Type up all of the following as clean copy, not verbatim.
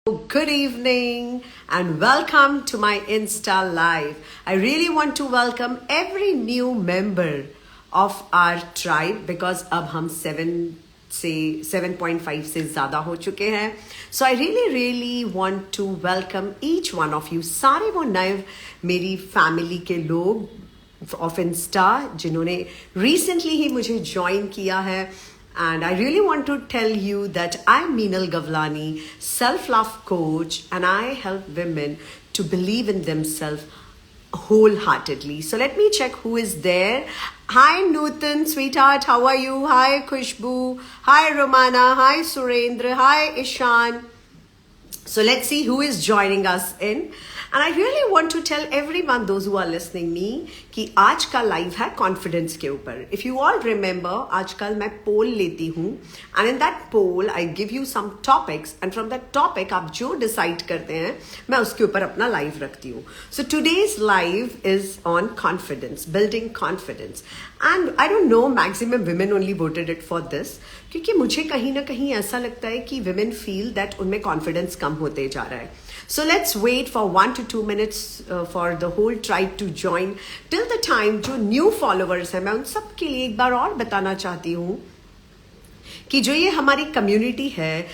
Good evening and welcome to my Insta Live. I really want to welcome every new member of our tribe because अब हम 7.5 से ज़्यादा हो चुके हैं. So I really want to welcome each one of you. सारे वो नए मेरी फैमिली के लोग ऑफ इंस्टा जिन्होंने recently ही मुझे ज्वाइन किया है. And I really want to tell you that I'm Meenal Gavlani, self-love coach, and I help women to believe in themselves wholeheartedly. So let me check who is there. Hi Nutan, sweetheart, how are you? Hi Khushbu. Hi Romana. Hi Surendra. Hi Ishan. So let's see who is joining us in. And I really want to tell everyone, those who are listening me, कि आज का live है confidence के ऊपर. If you all remember, आजकल मैं पोल लेती हूँ and in that poll I give you some topics and from that topic आप जो डिसाइड करते हैं मैं उसके ऊपर अपना लाइव रखती हूँ. So today's live is on confidence, building confidence. And I don't know, maximum women only voted it for this. क्योंकि मुझे कहीं ना कहीं ऐसा लगता है कि women feel that उनमें confidence कम होते जा रहा है. So let's wait for 1 to 2 minutes for the whole tribe to join. Till the time जो new followers हैं मैं उन सब के लिए एक बार और बताना चाहती हूँ कि जो ये हमारी community है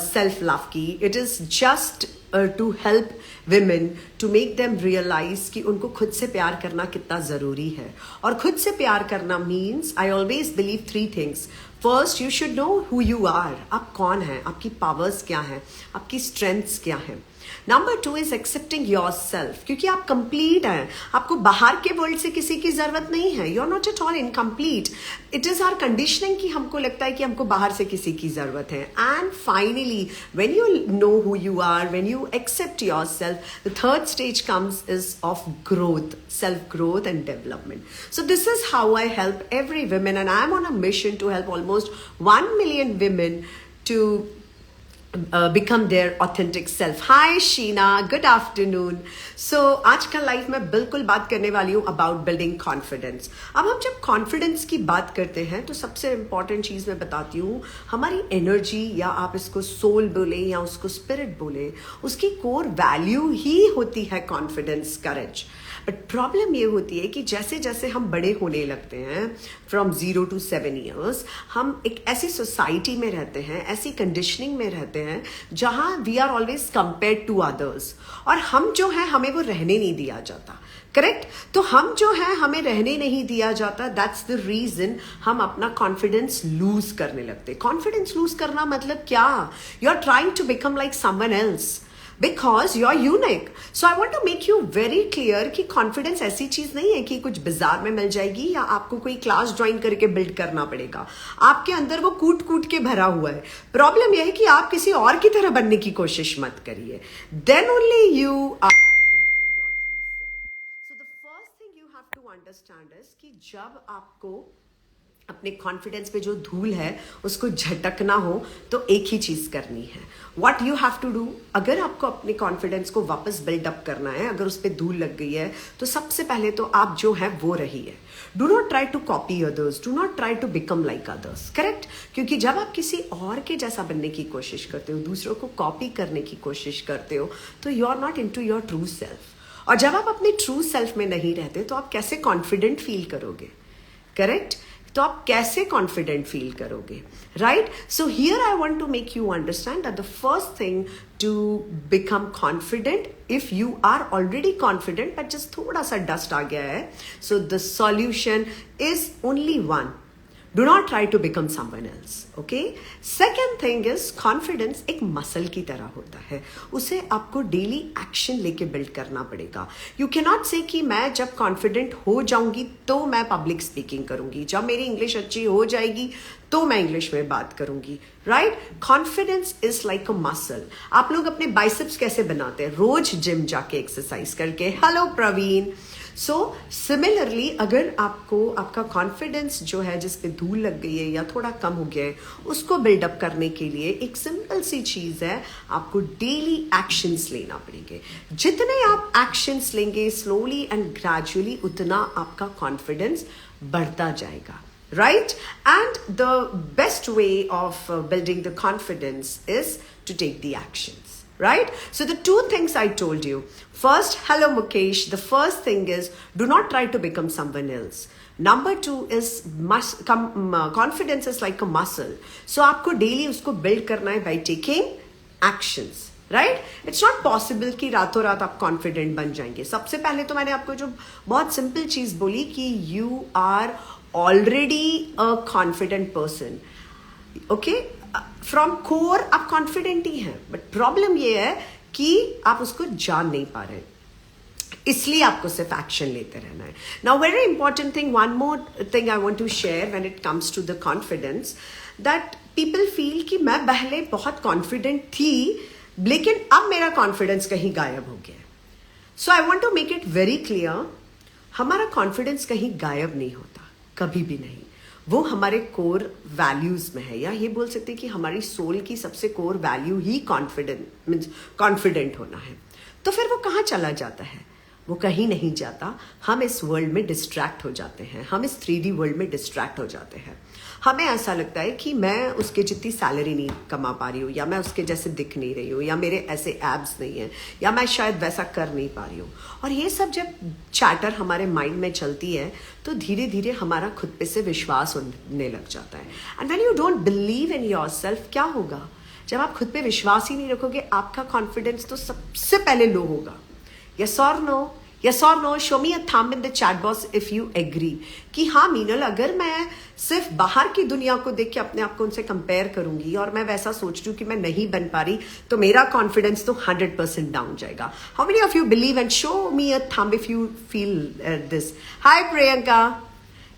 self love की, it is just to help women to make them realize कि उनको खुद से प्यार करना कितना ज़रूरी है. और खुद से प्यार करना means I always believe 3 things. First, you should know who you are. आप कौन हैं, आपकी powers क्या हैं, आपकी strengths क्या हैं. Number 2 is accepting yourself. क्योंकि आप complete हैं, आपको बाहर के world से किसी की ज़रूरत नहीं है. You're not at all incomplete. It is our conditioning कि हमको लगता है कि हमको बाहर से किसी की ज़रूरत है. And finally, when you know who you are, when you accept yourself, the third stage comes is of growth, self-growth and development. So this is how I help every woman, and I'm on a mission to help almost 1 million women to become their authentic self. Hi Sheena, good afternoon. So आज का life में बिल्कुल बात करने वाली हूँ about building confidence. अब हम जब confidence की बात करते हैं तो सबसे important चीज़ मैं बताती हूँ, हमारी energy या आप इसको soul बोले या उसको spirit बोले, उसकी core value ही होती है confidence, courage. बट प्रॉब्लम ये होती है कि जैसे जैसे हम बड़े होने लगते हैं फ्रॉम 0 to 7 years, हम एक ऐसी सोसाइटी में रहते हैं, ऐसी कंडीशनिंग में रहते हैं जहां we are always compared to others, और हम जो है हमें वो रहने नहीं दिया जाता. करेक्ट? तो हम जो है हमें रहने नहीं दिया जाता. दैट्स द रीजन हम अपना कॉन्फिडेंस लूज करने लगते. कॉन्फिडेंस लूज करना मतलब क्या? You are trying to become like someone else because you're unique. So I want to make you very clear कि confidence ऐसी चीज नहीं है कि कुछ बाजार में मिल जाएगी या आपको कोई क्लास ज्वाइन करके बिल्ड करना पड़ेगा. आपके अंदर वो कूट कूट के भरा हुआ है. प्रॉब्लम यह है कि आप किसी और की तरह बनने की कोशिश मत करिए. Then only you are into your true self. So the first thing you have to understand is कि जब आपको अपने कॉन्फिडेंस पे जो धूल है उसको झटकना हो तो एक ही चीज करनी है. What you have to do, अगर आपको अपने कॉन्फिडेंस को वापस बिल्डअप करना है, अगर उस पर धूल लग गई है तो सबसे पहले तो आप जो है वो रहिए. Do not try to copy others, do not try to become like others. Correct? क्योंकि जब आप किसी और के जैसा बनने की कोशिश करते हो, दूसरों को कॉपी करने की कोशिश करते हो, तो you are not in to your true self. और जब आप अपने ट्रू सेल्फ में नहीं रहते तो आप कैसे कॉन्फिडेंट फील करोगे? करेक्ट? तो आप कैसे कॉन्फिडेंट फील करोगे? Right? So here I want to make you understand that the first thing to become confident, if you are already confident but just थोड़ा सा डस्ट आ गया है, so the solution is only one. Do not try to become someone else. Okay? Second thing is confidence एक muscle की तरह होता है. उसे आपको डेली एक्शन लेके बिल्ड करना पड़ेगा. You cannot say कि मैं जब कॉन्फिडेंट हो जाऊंगी तो मैं पब्लिक स्पीकिंग करूंगी, जब मेरी इंग्लिश अच्छी हो जाएगी तो मैं इंग्लिश में बात करूंगी. Right? Confidence is like a muscle. आप लोग अपने बाइसेप्स कैसे बनाते हैं? रोज जिम जाके एक्सरसाइज करके. हेलो प्रवीण. सो सिमिलरली अगर आपको आपका कॉन्फिडेंस जो है जिस पे धूल लग गई है या थोड़ा कम हो गया है, उसको बिल्डअप करने के लिए एक सिंपल सी चीज है, आपको डेली एक्शंस लेना पड़ेंगे. जितने आप एक्शंस लेंगे स्लोली एंड ग्रेजुअली, उतना आपका कॉन्फिडेंस बढ़ता जाएगा. Right? And the best way of building the confidence is to take the actions. right? So the two things I told you. First, hello Mukesh. The first thing is, do not try to become someone else. Number two is confidence is like a muscle. So आपको daily उसको build करना है by taking actions. Right, it's not possible कि रातों रात आप confident बन जाएंगे. सबसे पहले तो मैंने आपको जो बहुत सिंपल चीज बोली कि you are already a confident person. Okay, from core आप कॉन्फिडेंट ही हैं, बट प्रॉब्लम ये है कि आप उसको जान नहीं पा रहे, इसलिए आपको सिर्फ एक्शन लेते रहना है. Now very important thing, one more thing I want to share when it comes to the confidence, that people feel कि मैं पहले बहुत कॉन्फिडेंट थी लेकिन अब मेरा कॉन्फिडेंस कहीं गायब हो गया. So I want to make it very clear, हमारा कॉन्फिडेंस कहीं गायब नहीं होता, कभी भी नहीं. वो हमारे कोर वैल्यूज में है, या ये बोल सकते हैं कि हमारी सोल की सबसे कोर वैल्यू ही कॉन्फिडेंट होना है. तो फिर वो कहाँ चला जाता है? वो कहीं नहीं जाता. हम इस वर्ल्ड में डिस्ट्रैक्ट हो जाते हैं, हम इस 3D वर्ल्ड में डिस्ट्रैक्ट हो जाते हैं. हमें ऐसा लगता है कि मैं उसके जितनी सैलरी नहीं कमा पा रही हूँ, या मैं उसके जैसे दिख नहीं रही हूँ, या मेरे ऐसे एब्स नहीं हैं, या मैं शायद वैसा कर नहीं पा रही हूँ. और ये सब जब चैटर हमारे माइंड में चलती है तो धीरे धीरे हमारा खुद पे से विश्वास होने लग जाता है. And when you don't believe in yourself, क्या होगा? जब आप खुद पे विश्वास ही नहीं रखोगे, आपका कॉन्फिडेंस तो सबसे पहले लो होगा. यस और no? Yes or no? Show me a thumb in the chat box if you agree. कि हाँ मीनल, अगर मैं सिर्फ बाहर की दुनिया को देख के अपने आप को उनसे कंपेयर करूंगी और मैं वैसा सोच रही हूँ कि मैं नहीं बन पा रही, तो मेरा कॉन्फिडेंस तो 100% डाउन जाएगा. How many of you believe? And show me a thumb if you feel this. Hi Priyanka,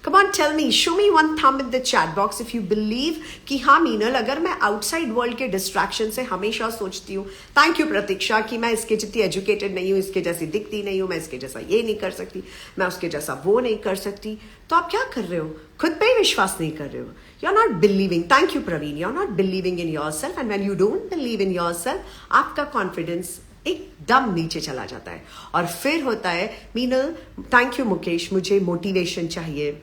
come on tell me, show me one thumb in the chat box if you believe कि हाँ मीनल, अगर मैं outside world के distraction से हमेशा सोचती हूँ, thank you प्रतीक्षा, कि मैं इसके जितनी एजुकेटेड नहीं हूँ, इसके जैसी दिखती नहीं हूँ, मैं इसके जैसा ये नहीं कर सकती, मैं उसके जैसा वो नहीं कर सकती, तो आप क्या कर रहे हो? खुद पे ही विश्वास नहीं कर रहे हो. You are not believing. Thank you Praveen, you are not believing in your self. And when you don't believe in your self, आपका कॉन्फिडेंस एकदम नीचे चला जाता है. और फिर होता है मीनल, थैंक यू मुकेश, मुझे मोटिवेशन चाहिए,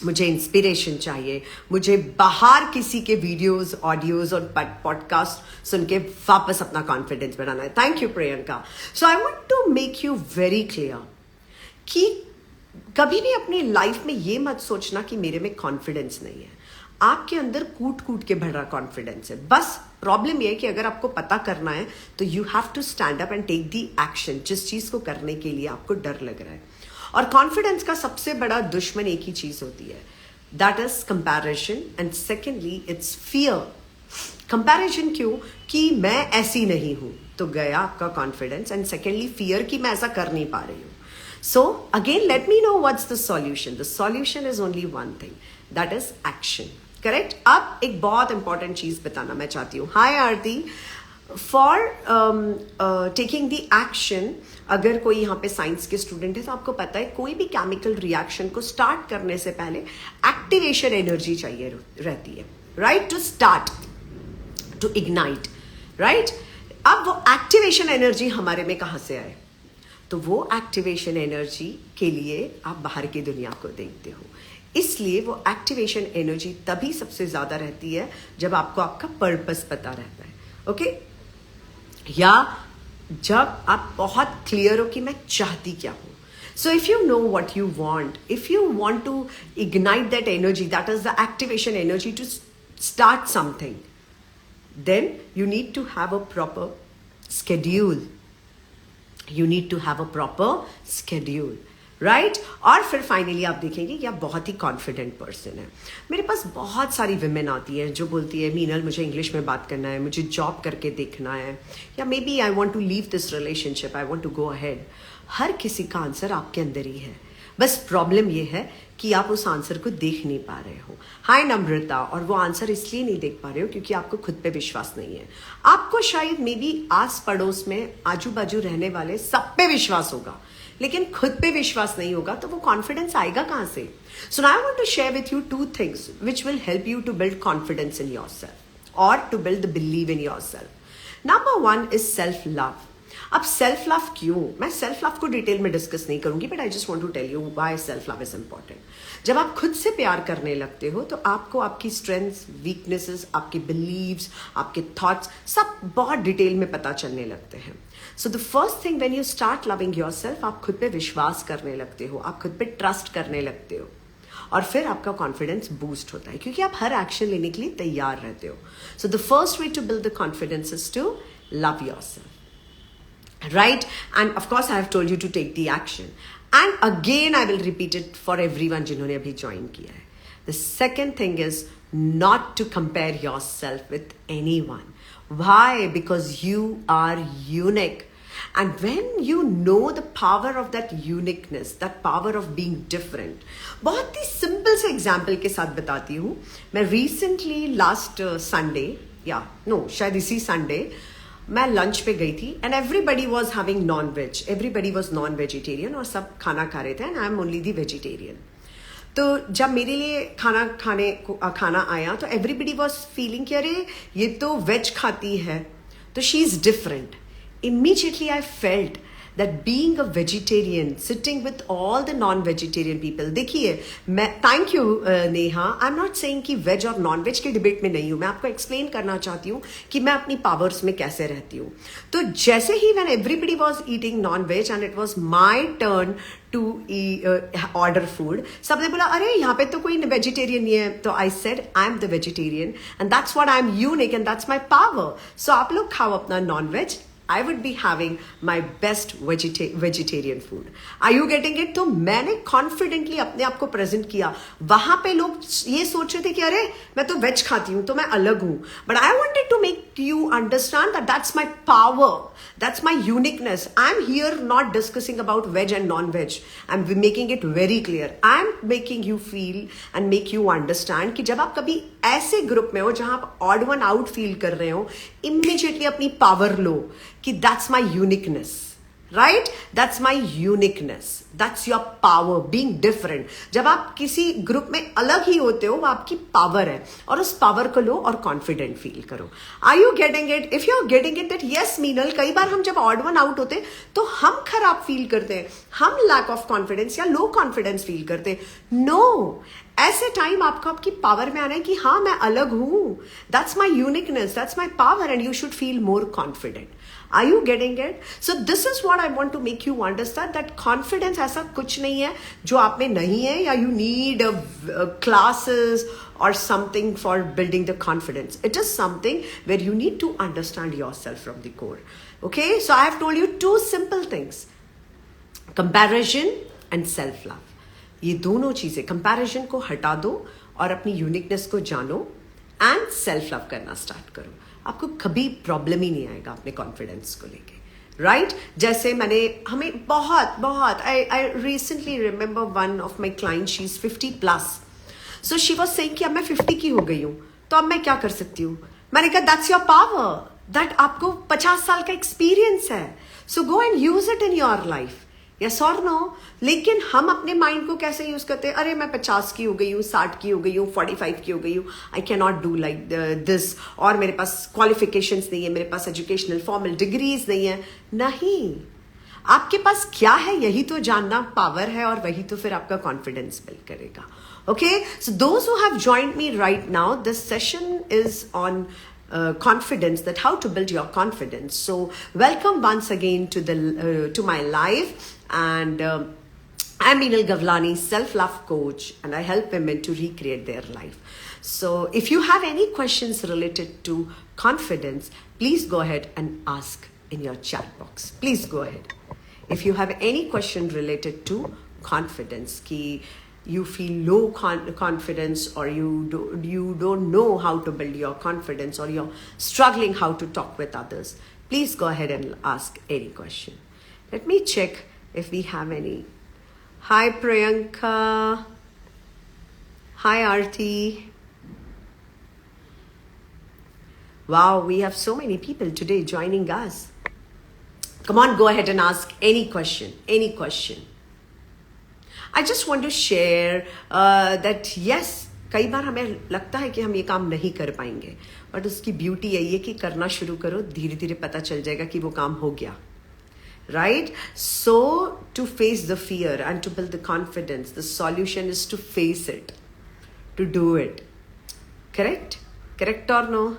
मुझे इंस्पिरेशन चाहिए, मुझे बाहर किसी के वीडियोस, ऑडियोज और पॉडकास्ट सुन के वापस अपना कॉन्फिडेंस बढ़ाना है. Thank you Priyanka. So I want to make you very clear कि कभी भी अपनी लाइफ में ये मत सोचना कि मेरे में कॉन्फिडेंस नहीं है. आपके अंदर कूट कूट के भर रहा कॉन्फिडेंस है. बस प्रॉब्लम ये है कि अगर आपको पता करना है तो you have to stand up and take the action, जिस चीज को करने के लिए आपको डर लग रहा है. और कॉन्फिडेंस का सबसे बड़ा दुश्मन एक ही चीज होती है, that is comparison. And secondly it's fear. Comparison क्यों? कि मैं ऐसी नहीं हूं, तो गया आपका कॉन्फिडेंस. एंड सेकेंडली फियर कि मैं ऐसा कर नहीं पा रही हूं. So again let me know what's the solution. The solution is only one thing, that is action. Correct. अब एक बहुत इंपॉर्टेंट चीज बताना मैं चाहती हूँ. हाय आरती. फॉर टेकिंग द एक्शन, अगर कोई यहाँ पे साइंस के स्टूडेंट है तो आपको पता है कोई भी केमिकल रिएक्शन को स्टार्ट करने से पहले एक्टिवेशन एनर्जी चाहिए रहती है, right? To start, to ignite, right? अब वो एक्टिवेशन एनर्जी हमारे में कहाँ से आए? तो वो एक्टिवेशन एनर्जी के लिए आप बाहर की दुनिया को देखते हो. इसलिए वो एक्टिवेशन एनर्जी तभी सबसे ज्यादा रहती है जब आपको आपका पर्पस पता रहता है. ओके? या जब आप बहुत क्लियर हो कि मैं चाहती क्या हूं. So if you know what you want, if you want to ignite that energy, that is the activation energy to start something, then you need to have a proper schedule. You need to have a proper schedule. Right और फिर finally आप देखेंगे कि आप बहुत ही confident person है. मेरे पास बहुत सारी विमेन आती हैं जो बोलती है मीनल मुझे इंग्लिश में बात करना है, मुझे जॉब करके देखना है, या maybe I want to leave this relationship, I want to go ahead. हर किसी का आंसर आपके अंदर ही है. बस प्रॉब्लम ये है कि आप उस आंसर को देख नहीं पा रहे हो. हाय नम्रता. और वो आंसर इसलिए नहीं देख पा रहे हो क्योंकि आपको खुद पे विश्वास नहीं है. आपको शायद मे बी आस पड़ोस में आजू बाजू रहने वाले सब पे विश्वास होगा, लेकिन खुद पे विश्वास नहीं होगा, तो वो कॉन्फिडेंस आएगा कहां से? So now I want to share with you two things which will help you to build confidence in yourself और to build the believe in yourself. Number one is self love. अब self love क्यों, मैं self love को detail में discuss नहीं करूंगी, but I just want to tell you why self love is important. जब आप खुद से प्यार करने लगते हो तो आपको आपकी स्ट्रेंथ्स, वीकनेसेस, आपके बिलीव्स, आपके थॉट्स सब बहुत डिटेल में पता चलने लगते हैं. सो the first thing when you start loving yourself, आप खुद पे विश्वास करने लगते हो, आप खुद पे ट्रस्ट करने लगते हो, और फिर आपका कॉन्फिडेंस बूस्ट होता है क्योंकि आप हर एक्शन लेने के लिए तैयार रहते हो. So the first way to build the confidence is to love yourself, right? And of course I have told you to take the action, and again I will repeat it for everyone जिन्होंने अभी join किया है. The second thing is not to compare yourself with anyone. Why? Because you are unique, and when you know the power of that uniqueness, that power of being different, बहुत ही simple से example के साथ बताती हूँ. मैं recently last Sunday, शायद इसी Sunday मैं लंच पे गई थी, and everybody was having non veg, everybody was non vegetarian, और सब खाना खा रहे थे, and I am only the vegetarian. तो जब मेरे लिए खाना आया तो एवरीबडी वॉज फीलिंग कि अरे ये तो वेज खाती है, तो she is different. Immediately I felt that being a vegetarian, sitting with all the non-vegetarian people, देखिए मैं thank you Neha, I'm not saying कि वेज और नॉन वेज के डिबेट में नहीं हूँ, मैं आपको एक्सप्लेन करना चाहती हूँ कि मैं अपनी पावर्स में कैसे रहती हूँ. तो जैसे ही when everybody was eating non-veg and it was my turn to order food, सबने बोला अरे यहाँ पे तो कोई वेजिटेरियन नहीं है, तो I said I'm the vegetarian and that's what I'm unique and that's my power. So आप लोग खाओ अपना non-veg, I would be having my best vegetarian food. Are you getting it? तो मैंने confidently अपने आप को present किया. वहां पे लोग ये सोच रहे थे कि अरे मैं तो वेज खाती हूँ तो मैं अलग हूँ. But I wanted to make you understand that that's my power. That's my uniqueness. I'm here not discussing about veg and non-veg. I'm making it very clear. I'm making you feel and make you understand कि जब आप कभी ऐसे group में हो जहां आप odd one out feel कर रहे हो, इमीडिएटली अपनी पावर लो कि that's my uniqueness, right? That's my uniqueness, that's your power, being different. जब आप किसी ग्रुप में अलग ही होते हो, वो आपकी पावर है, और उस पावर को लो और कॉन्फिडेंट फील करो. Are you getting it? If you are getting it that yes Meenal, कई बार हम जब ऑड वन आउट होते तो हम खराब फील करते हैं, हम लैक ऑफ कॉन्फिडेंस या लो कॉन्फिडेंस फील करते हैं. नो, ऐसे टाइम आपको आपकी पावर में आना है कि हाँ मैं अलग हूं, that's my uniqueness, that's my power, and you should feel more confident. Are you getting it? So this is what I want to make you understand, that confidence ऐसा कुछ नहीं है जो आप में नहीं है, या you need classes or something for building the confidence. It is something where you need to understand yourself from the core. Okay? So I have told you two simple things. Comparison and self-love. ये दोनों चीजें, comparison को हटा दो और अपनी uniqueness को जानो, एंड सेल्फ लव करना स्टार्ट करो. आपको कभी प्रॉब्लम ही नहीं आएगा अपने कॉन्फिडेंस को लेके, राइट? जैसे हमें बहुत I recently remember one of my client, she is 50+. So she was saying कि अब मैं 50 की हो गई हूं, तो अब मैं क्या कर सकती हूँ. मैंने कहा दैट्स योर पावर, दैट आपको 50 साल का एक्सपीरियंस है, so go and use it in your life. Yes और नो? लेकिन हम अपने माइंड को कैसे यूज करते हैं, अरे मैं 50 की हो गई हूँ, 60 की हो गई हूँ, 45 की हो गई हूँ, I can not do like this, और मेरे पास क्वालिफिकेशंस नहीं है, मेरे पास एजुकेशनल फॉर्मल डिग्रीज नहीं है. नहीं, आपके पास क्या है यही तो जानना पावर है, और वही तो फिर आपका कॉन्फिडेंस बिल्ड करेगा. Okay, so those who have joined me right now, this session is on confidence, that how to build your confidence. So welcome once again to my live, and I'm Meenal Gavlani, self-love coach, and I help women to recreate their life. So if you have any questions related to confidence, please go ahead and ask in your chat box. Please go ahead. If you have any question related to confidence, ki you feel low confidence, or you don't know how to build your confidence, or you're struggling how to talk with others, please go ahead and ask any question. Let me check if we have any. Hi Priyanka. Hi Aarti. Wow, we have so many people today joining us. Come on, go ahead and ask any question. I just want to share that yes, कई बार हमें लगता है कि हम ये काम नहीं कर पाएंगे, बट उसकी ब्यूटी यही है कि करना शुरू करो, धीरे धीरे पता चल जाएगा कि वो काम हो गया. right? So to face the fear and to build the confidence, the solution is to face it, to do it. Correct? Correct or no?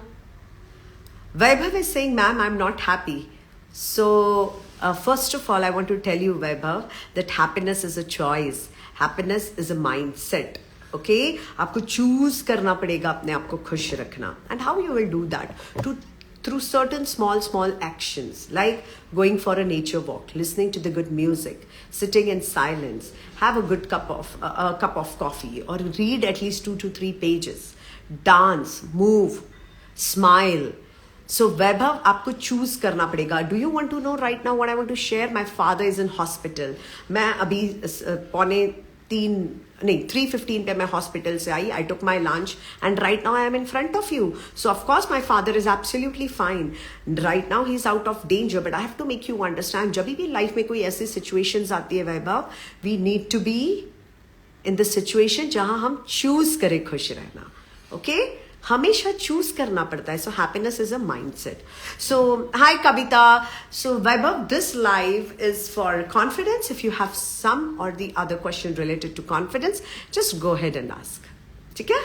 Vaibhav is saying, ma'am, I'm not happy. So, first of all, I want to tell you, Vaibhav, that happiness is a choice. Happiness is a mindset. Okay? आपको choose करना पड़ेगा अपने आप को खुश रखना. And how you will do that? Through certain small actions, like going for a nature walk, listening to the good music, sitting in silence, have a good cup of coffee, or read at least 2 to 3 pages, dance, move, smile. So Vaibhav, आपको choose करना पड़ेगा. Do you want to know right now what I want to share? My father is in hospital. मैं अभी 3:15 पे मैं hospital से आई. I took my lunch and right now I am in front of you. So of course my father is absolutely fine. Right now he is out of danger, but I have to make you understand. जब भी life में कोई ऐसी situations आती है वैभव, we need to be in the situation जहाँ हम choose करें खुश रहना. Okay? हमेशा चूज करना पड़ता है. So happiness is a mindset. So hi Kavita. So Vaibhav, this live is for confidence. If you have some और the other question related to confidence, just go ahead and ask. ठीक है?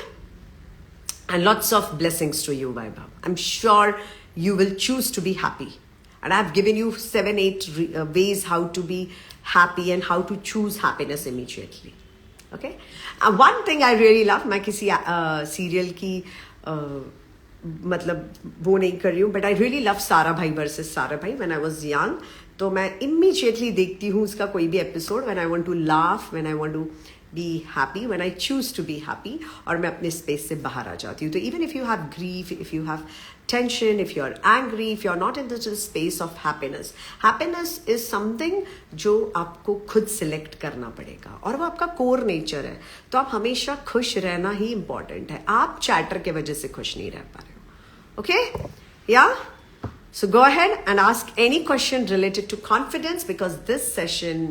And lots of blessings to you Vaibhav. I am sure you will choose to be happy, and I've given you 7-8 ways how to be happy and how to choose happiness immediately. Okay? One thing I really love, मैं किसी serial की मतलब वो नहीं कर रही हूँ, but I really love सारा भाई वर्सेस सारा भाई. व्हेन आई वाज यंग, तो मैं इमीडिएटली देखती हूँ उसका कोई भी episode. When I want to laugh, when I want to be happy, when I choose to be happy, और मैं अपने स्पेस से बाहर आ जाती हूँ. तो even if you have grief, if you have tension, if you're angry, if you're not in the space of happiness, happiness is something जो आपको खुद सिलेक्ट करना पड़ेगा, और वो आपका कोर नेचर है. तो आप हमेशा खुश रहना ही इंपॉर्टेंट है. आप चैटर के वजह से खुश नहीं रह पा रहे हो. ओके? या? So go ahead and ask any question related to confidence, because this session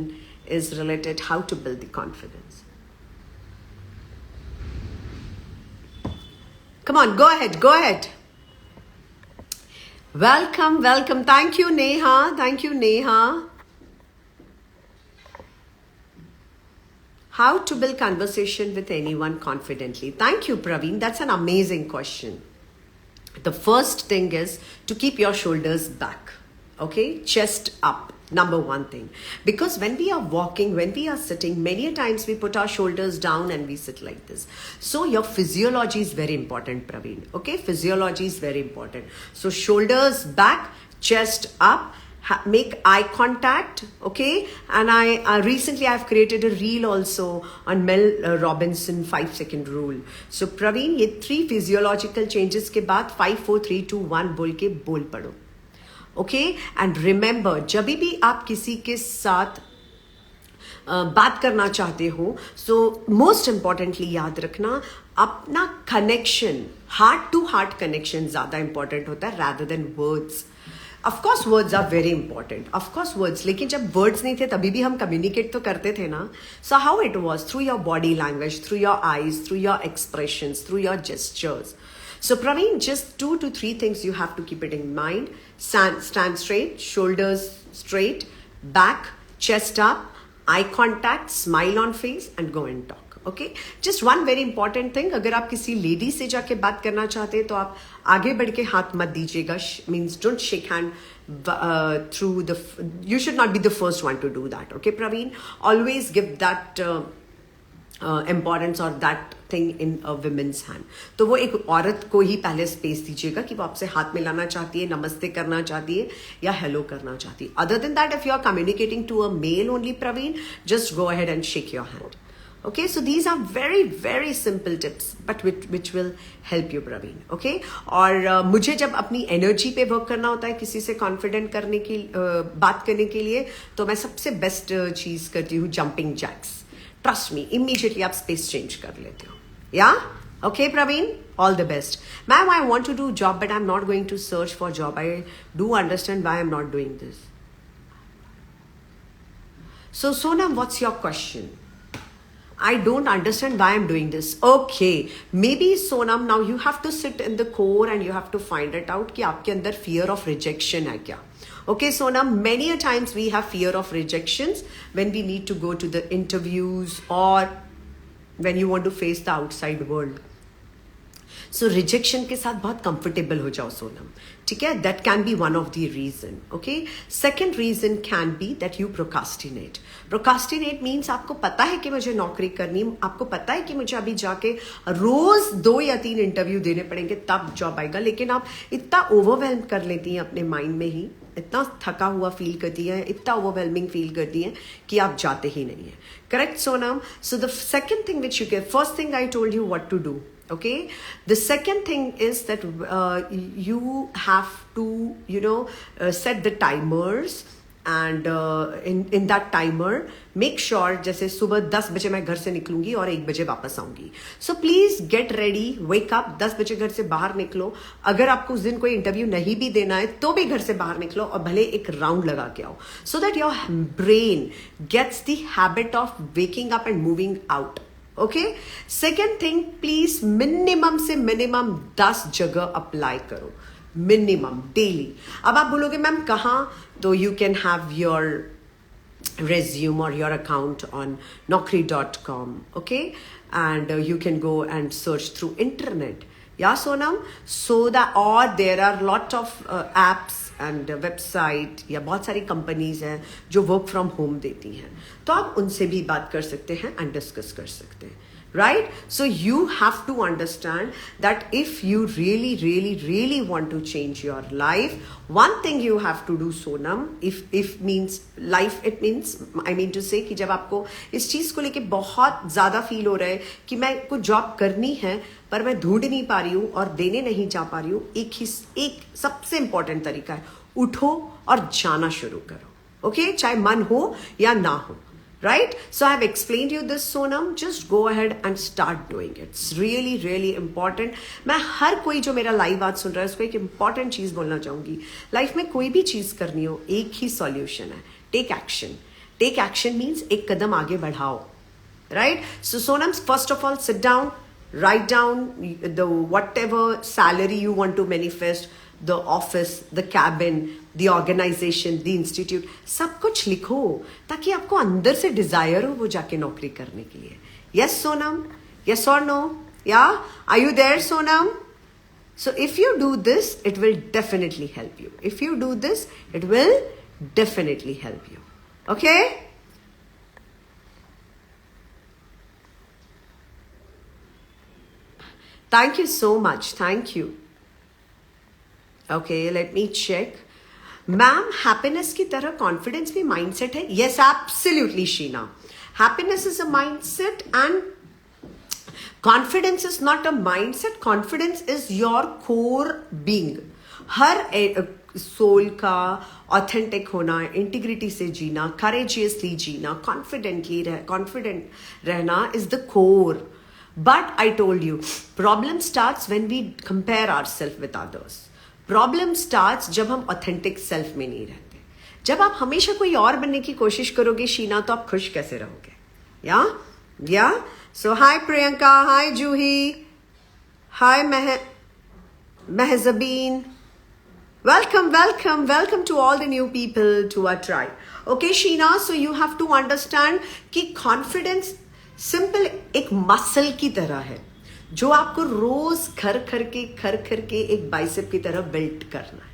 is related how to build the confidence. Come on, go ahead, go ahead. Welcome, welcome. Thank you, Neha. Thank you, Neha. How to build conversation with anyone confidently? Thank you, Praveen. That's an amazing question. The first thing is to keep your shoulders back. Okay? Chest up. Number one thing. Because when we are walking, when we are sitting, many a times we put our shoulders down and we sit like this. So your physiology is very important, Praveen. Okay? Physiology is very important. So shoulders back, chest up, make eye contact. Okay? And I recently I've created a reel also on Mel Robinson 5-second rule. So Praveen, ये 3 physiological changes के बाद 5 4 3 2 1 बोल के बोल पड़ो. Okay? And remember, जब भी आप किसी के साथ बात करना चाहते हो, सो मोस्ट इंपॉर्टेंटली याद रखना, अपना connection, heart to heart connection ज्यादा इंपॉर्टेंट होता है rather than words. Of course words are very important, of course words, लेकिन जब वर्ड्स नहीं थे तभी भी हम कम्युनिकेट तो करते थे ना. So how it was? Through your body language, through your eyes, through your expressions, through your gestures. So Praveen, just 2 to 3 things you have to keep it in mind. Stand straight, shoulders straight, back, chest up, eye contact, smile on face, and go and talk. Okay? Just one very important thing, अगर आप किसी lady से जाके बात करना चाहते हैं तो आप आगे बढ़ के हाथ मत दीजिएगा. Means don't shake hand through the. You should not be the first one to do that. Okay, Praveen? Always give that importance or that thing in a women's hand. तो वो एक औरत को ही पहले स्पेस दीजिएगा कि वो आपसे हाथ मिलाना चाहती है, नमस्ते करना चाहती है या हेलो करना चाहती है. Other than that, if you are communicating to a male only, Praveen, just go ahead and shake your hand. Okay, so these are very very simple tips, but which will help you, Praveen. Okay? और मुझे जब अपनी energy पे work करना होता है, किसी से कॉन्फिडेंट करने की बात करने के लिए, तो मैं सबसे बेस्ट चीज करती हूँ jumping jacks. Trust me, immediately आप space change कर लेते हो. Yeah? Okay, Praveen? All the best. Ma'am, I want to do job, but I'm not going to search for job. I do understand why I'm not doing this. So, Sonam, what's your question? I don't understand why I'm doing this. Okay. Maybe, Sonam, now you have to sit in the core and you have to find it out कि आपके अंदर fear of rejection है क्या. Okay, Sonam, many a times we have fear of rejections when we need to go to the interviews or when you want to face the outside world. So rejection के साथ बहुत comfortable हो जाओ सोनम, ठीक है. That can be one of the reason. Okay, second reason can be that you procrastinate. Procrastinate means आपको पता है कि मुझे नौकरी करनी, आपको पता है कि मुझे अभी जाके रोज 2 या 3 इंटरव्यू देने पड़ेंगे तब जॉब आएगा, लेकिन आप इतना ओवरवेल्म कर लेती हैं अपने माइंड में ही, इतना थका हुआ फील करती है, इतना ओवरवेलमिंग फील करती है कि आप जाते ही नहीं है. Correct Sonam? So the second thing which you can, first thing I told you what to do. Okay, the second thing is that you have to set the timers, and in that timer make sure जैसे सुबह 10 बजे मैं घर से निकलूंगी और 1 बजे वापस आऊंगी. So please get ready, wake up, 10 बजे घर से बाहर निकलो. अगर आपको उस दिन कोई इंटरव्यू नहीं भी देना है तो भी घर से बाहर निकलो और भले एक राउंड लगा के आओ, so that your brain gets the habit of waking up and moving out. Okay, second thing, please minimum से मिनिमम 10 जगह अप्लाई करो, मिनिमम डेली. अब आप बोलोगे मैम कहाँ, तो you can have your resume or your account on naukri.com, okay, and you can go and search through internet. Yeah, Sonam? So that, or there are lot of apps and website या बहुत सारी companies हैं जो work from home देती हैं, तो आप उनसे भी बात कर सकते हैं एंड डिस्कस कर सकते हैं. Right? So you have to understand that if you really want to change your life, one thing you have to do, Sonam, if means life, it means, I mean to say कि जब आपको इस चीज को लेके बहुत ज्यादा feel हो रहा है कि मैं को जॉब करनी है पर मैं ढूंढ नहीं पा रही हूँ और देने नहीं जा पा रही हूँ, एक सबसे इंपॉर्टेंट तरीका है, उठो और जाना शुरू करो. ओके, चाहे मन हो या ना हो. Right? So I have explained you this, Sonam. Just go ahead and start doing it. It's really important. मैं हर कोई जो मेरा लाइव आज सुन रहा है उसको एक important चीज बोलना चाहूंगी. लाइफ में कोई भी चीज करनी हो, एक ही सॉल्यूशन है, take action. Take action means एक कदम आगे बढ़ाओ. Right? So Sonam, first of all, sit down, write down the whatever salary you want to manifest, the office, the cabin, the organization, the institute, सब कुछ लिखो ताकि आपको अंदर से डिजायर हो वो जाके नौकरी करने के लिए. Yes, Sonam? Yes or no? Yeah? Are you there, Sonam? So if you do this, it will definitely help you. If you do this, it will definitely help you. Okay? Thank you so much. Thank you. Okay, let me check. Ma'am, happiness की तरह confidence भी mindset है? Yes, absolutely Sheena. Happiness is a mindset and confidence is not a mindset. Confidence is your core being. हर soul का authentic होना, integrity से जीना, courageously जीना, कॉन्फिडेंट रहना is the core. But I told you, problem starts when we compare ourselves with others. Problem starts जब हम authentic self में नहीं रहते. जब आप हमेशा कोई और बनने की कोशिश करोगे शीना, तो आप खुश कैसे रहोगे? या सो हाय प्रियंका, हाय जूही, हाय Mahjabeen. Welcome to all the new people to our tribe. Okay, Sheena, so you have to understand कि confidence सिंपल एक मसल की तरह है जो आपको रोज खर करके एक बाइसेप की तरह बिल्ड करना है.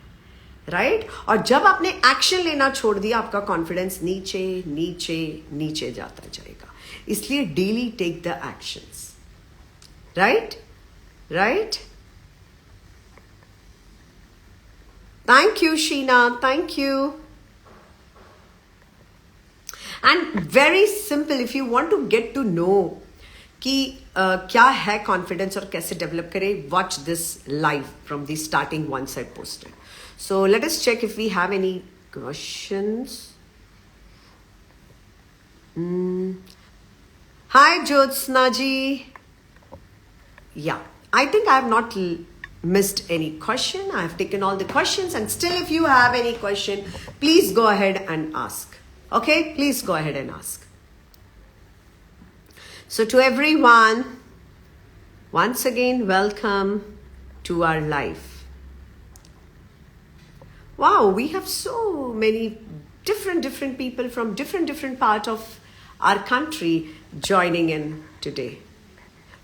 राइट? और जब आपने एक्शन लेना छोड़ दिया, आपका कॉन्फिडेंस नीचे जाता जाएगा. इसलिए daily take the actions. Right. Thank you Sheena, thank you. And very simple, if you want to get to know कि क्या है कॉन्फिडेंस और कैसे डेवलप करें, watch this live from the starting once I posted. So let us check if we have any questions. Hi Jyotsna ji. Yeah, I think I have not missed any question. I have taken all the questions, and still if you have any question, please go ahead and ask. Okay, please go ahead and ask. So to everyone, once again, welcome to our life. Wow, we have so many different people from different part of our country joining in today.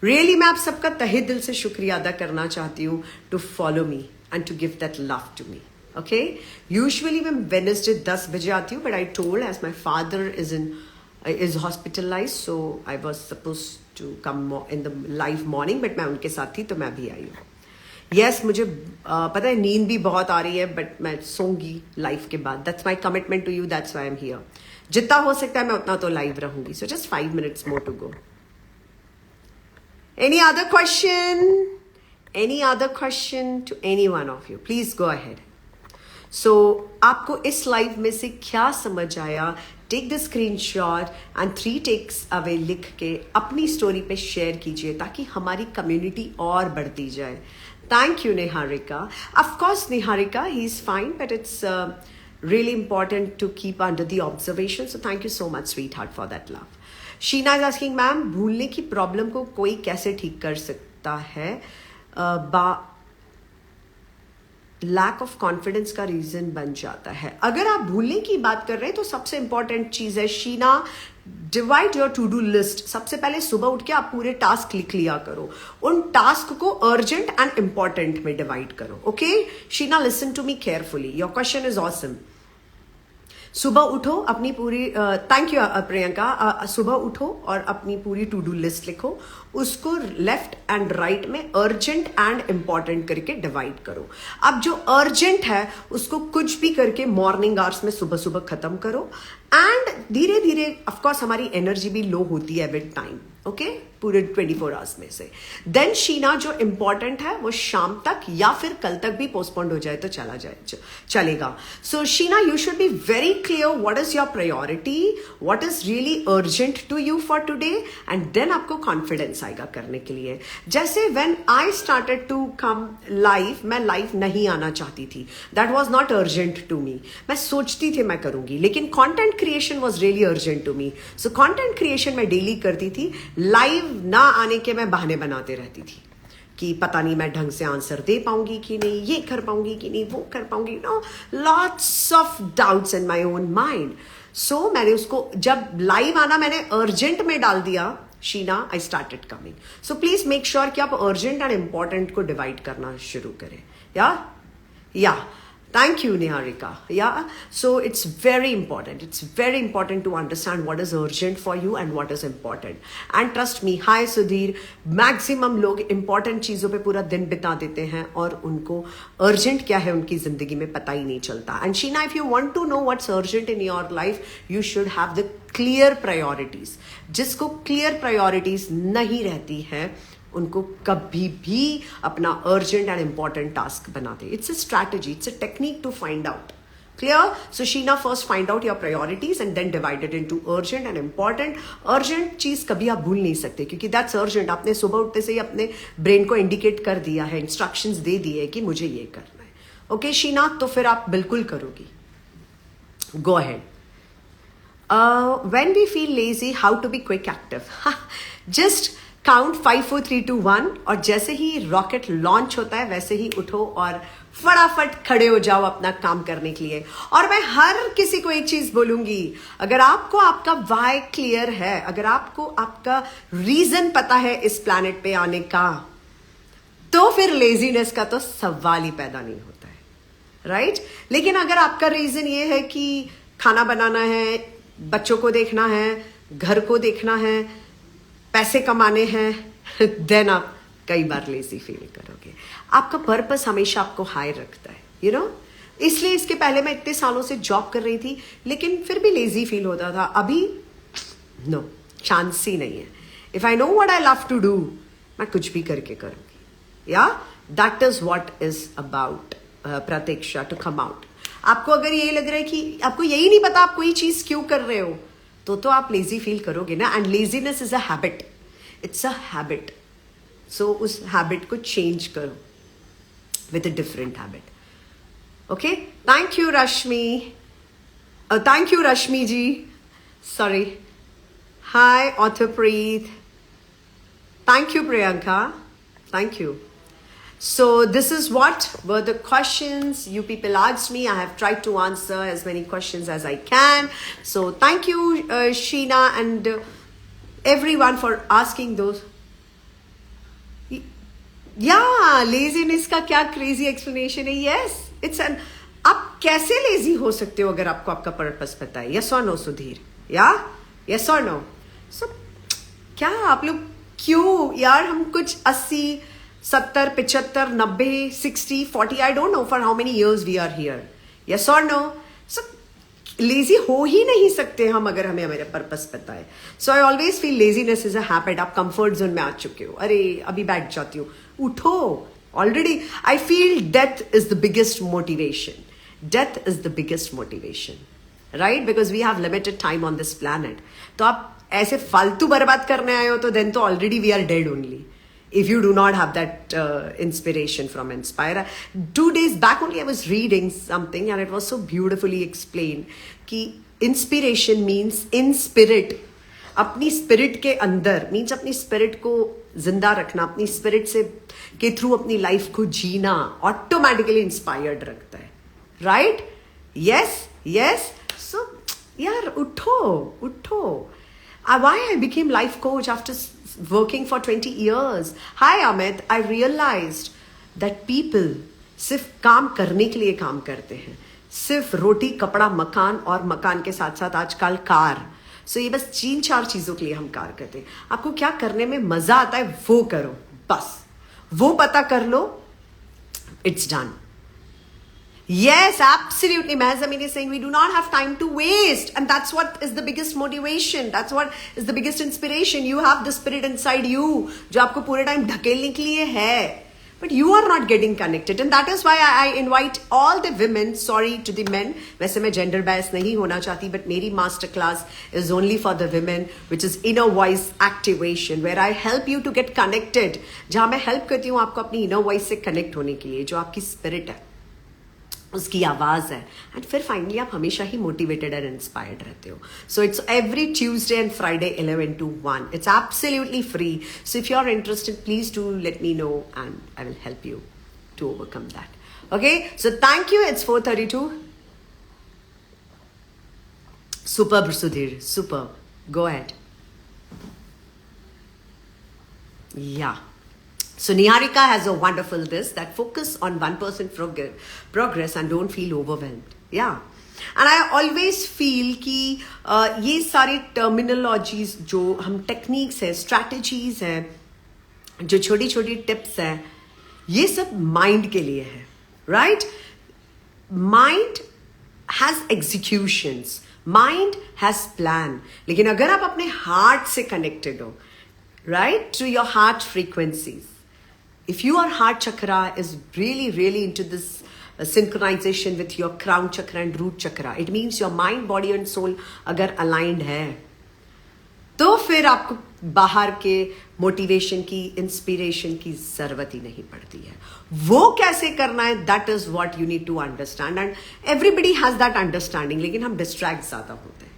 Really, मैं आप सबका तहे दिल से शुक्रिया अदा करना चाहती हूँ to follow me and to give that love to me. Okay? Usually मैं Wednesday 10 बजे आती हूँ, but I told as my father is hospitalized, so I was supposed to come in the live morning, but मैं उनके साथ थी तो मैं भी आई हूँ. Yes, मुझे पता है नींद भी बहुत आ रही है, बट मैं सोऊंगी लाइव के बाद. That's my commitment to you, that's why I am here. जितना हो सकता है मैं उतना तो लाइव रहूंगी. So just 5 minutes more to go. Any other question? Any other question to any one of you? Please go ahead. So आपको इस लाइव में से क्या समझ आया? Take the screenshot and 3 takes away लिख के अपनी स्टोरी पे शेयर कीजिए ताकि हमारी कम्युनिटी और बढ़ती जाए. Thank you, Niharika. Of course, Niharika, he's fine, but it's really important to keep under the observation. So thank you so much, sweetheart, for that love. Sheena is asking, ma'am, भूलने की problem को कोई कैसे ठीक कर सकता है? Lack of confidence का रीजन बन जाता है. अगर आप भूलने की बात कर रहे हैं तो सबसे इंपॉर्टेंट चीज है Sheena, divide your to do list. सबसे पहले सुबह उठ के आप पूरे टास्क लिख लिया करो. उन टास्क को अर्जेंट एंड इंपॉर्टेंट में डिवाइड करो. Okay Sheena, listen to me carefully. Your question is awesome. सुबह उठो, अपनी पूरी थैंक यू प्रियंका. सुबह उठो और अपनी पूरी टू डू लिस्ट लिखो. उसको लेफ्ट एंड राइट में अर्जेंट एंड इंपॉर्टेंट करके डिवाइड करो. अब जो अर्जेंट है उसको कुछ भी करके मॉर्निंग आवर्स में सुबह सुबह खत्म करो. एंड धीरे धीरे ऑफकोर्स हमारी एनर्जी भी लो होती है विद टाइम. ओके, पूरे 24 आवर्स में से. देन शीना, जो इंपॉर्टेंट है वो शाम तक या फिर कल तक भी पोस्टपोन्ड हो जाए तो चलेगा. So Sheena, you should be very clear what is your priority, what is really urgent to you for today, and then आपको कॉन्फिडेंस आएगा करने के लिए. जैसे when I started to come live, मैं लाइव नहीं आना चाहती थी. That was not urgent to me. मैं सोचती थी मैं करूंगी, लेकिन content creation was really urgent to me. So content creation मैं डेली करती थी. लाइव ना आने के मैं बहाने बनाते रहती थी कि पता नहीं मैं ढंग से आंसर दे पाऊंगी कि नहीं, ये कर पाऊंगी कि नहीं, वो कर पाऊंगी. No, lots of doubts in my own mind. So मैंने उसको, जब लाइव आना मैंने अर्जेंट में डाल दिया Sheena, I started coming. So please make sure कि आप अर्जेंट एंड इंपॉर्टेंट को डिवाइड करना शुरू करें. या Thank you, Niharika. Yeah, so it's very important. It's very important to understand what is urgent for you and what is important. And trust me, hi Sudhir, maximum लोग important चीजों पे पूरा दिन बिता देते हैं और उनको urgent क्या है उनकी जिंदगी में पता ही नहीं चलता. And Sheena, if you want to know what's urgent in your life, you should have the clear priorities. जिसको clear priorities नहीं रहती है उनको कभी भी अपना अर्जेंट एंड इंपॉर्टेंट टास्क बनाते. It's a strategy, it's a technique to find out. Clear? So Sheena, first find out your priorities and then divided into urgent and important. Urgent चीज कभी आप भूल नहीं सकते क्योंकि दैट्स अर्जेंट. आपने सुबह उठते से ही अपने ब्रेन को इंडिकेट कर दिया है, इंस्ट्रक्शंस दे दिए कि मुझे ये करना है. ओके शीना, तो फिर आप बिल्कुल करोगी. Go ahead. When we feel lazy, how to be quick active. Just count 5 4 3 2 1 और जैसे ही रॉकेट लॉन्च होता है वैसे ही उठो और फटाफट खड़े हो जाओ अपना काम करने के लिए. और मैं हर किसी को एक चीज बोलूंगी, अगर आपको आपका वाई क्लियर है, अगर आपको आपका रीजन पता है इस प्लैनेट पे आने का, तो फिर लेजीनेस का तो सवाल ही पैदा नहीं होता है. राइट? लेकिन अगर आपका रीजन ये है कि खाना बनाना है, बच्चों को देखना है, घर को देखना है, पैसे कमाने हैं, देन आप कई बार लेजी फील करोगे. आपका पर्पस हमेशा आपको हाई रखता है, यू नो. इसलिए इसके पहले मैं इतने सालों से जॉब कर रही थी लेकिन फिर भी लेजी फील होता था. अभी नो, चांस ही नहीं है. If I know what I love to do, मैं कुछ भी करके करूंगी. Yeah that is what is about Pratiksha, to come out. आपको अगर ये लग रहा है कि आपको यही नहीं पता आप कोई चीज क्यों कर रहे हो, तो आप लेजी फील करोगे ना. And laziness is a habit, it's a habit. So उस हैबिट को चेंज करो with a different habit. Okay, thank you Rashmi. Thank you Rashmi ji, sorry. Hi ऑथरप्रीत. Thank you Priyanka, thank you. So this is what were the questions you people asked me. I have tried to answer as many questions as I can. So thank you, Sheena, and everyone for asking those. Yeah, laziness का क्या crazy explanation है? Yes, it's an. आप कैसे lazy हो सकते हो अगर आपको आपका purpose पता है? Yes or no, Sudhir? Yeah, yes or no? So क्या आप लोग क्यों यार हम कुछ 80 70 75 90 60 40 I don't know for how many years we are here. Yes or no? So lazy हो ही नहीं सकते हम अगर हमें हमारा पर्पस पता है. So I always feel laziness is a habit. आप कंफर्ट जोन में आ चुके हो, अरे अभी बैठ जाती हूँ, उठो. Already I feel death is the biggest motivation. Death is the biggest motivation, right? Because we have limited time on this planet. तो आप ऐसे फालतू बर्बाद करने आए हो तो देन तो already we are dead only. If you do not have that inspiration from Inspire. 2 days back only I was reading something and it was so beautifully explained कि inspiration means in spirit. अपनी spirit के अंदर means अपनी spirit को जिंदा रखना, अपनी spirit से के थ्रू अपनी life को जीना automatically inspired रखता है, right? Yes, yes. So यार उठो उठो. Why I became life coach after working for 20 years. Hi Amit, I realized that people सिर्फ काम करने के लिए काम करते हैं. सिर्फ रोटी कपड़ा मकान और मकान के साथ साथ आजकल कार. सो ये बस 3-4 चीजों के लिए हम कार करते हैं. आपको क्या करने में मजा आता है वो करो, बस वो पता कर लो. It's done. Yes, absolutely. Meher Zameen is saying we do not have time to waste. And that's what is the biggest motivation. That's what is the biggest inspiration. You have the spirit inside you, जो आपको पूरे time ढकेलने के लिए है. But you are not getting connected. And that is why I invite all the women, sorry to the men. वैसे मैं gender bias नहीं होना चाहती, but मेरी master class is only for the women, which is inner voice activation, where I help you to get connected. जहाँ मैं help करती हूँ आपको अपनी inner voice से connect होने के लिए, जो आपकी spirit है, उसकी आवाज है. एंड फिर फाइनली आप हमेशा ही मोटिवेटेड एंड इंस्पायर्ड रहते हो. So it's every Tuesday and Friday 11 to 1. It's absolutely free. So if you are interested please do let me know and I will help you to overcome that. Okay, so thank you. It's 4:32. Super Sudhir, super. Go ahead. Yeah. So Niharika has a wonderful this that focus on 1% progress and don't feel overwhelmed. Yeah. And I always feel कि ये सारी terminologies जो हम techniques है, strategies है, जो छोटी छोटी tips है, ये सब mind के लिए है, right? Mind has executions. Mind has plan. लेकिन अगर आप अपने heart से connected हो, right, to your heart frequencies. If your heart chakra is really, really into this synchronization with your crown chakra and root chakra, it means your mind, body and soul अगर aligned है, तो फिर आपको बाहर के motivation की, inspiration की जरूरत ही नहीं पड़ती है. वो कैसे करना है, that is what you need to understand. And everybody has that understanding, लेकिन हम डिस्ट्रैक्ट ज्यादा होते हैं.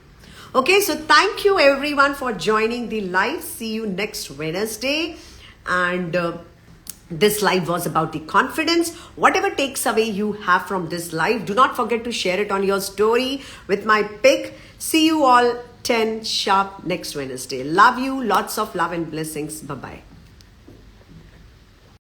Okay, so thank you everyone for joining the live. See you next Wednesday. And this live was about the confidence. Whatever takes away you have from this live, do not forget to share it on your story with my pic. See you all 10 sharp next Wednesday. Love you. Lots of love and blessings. Bye-bye.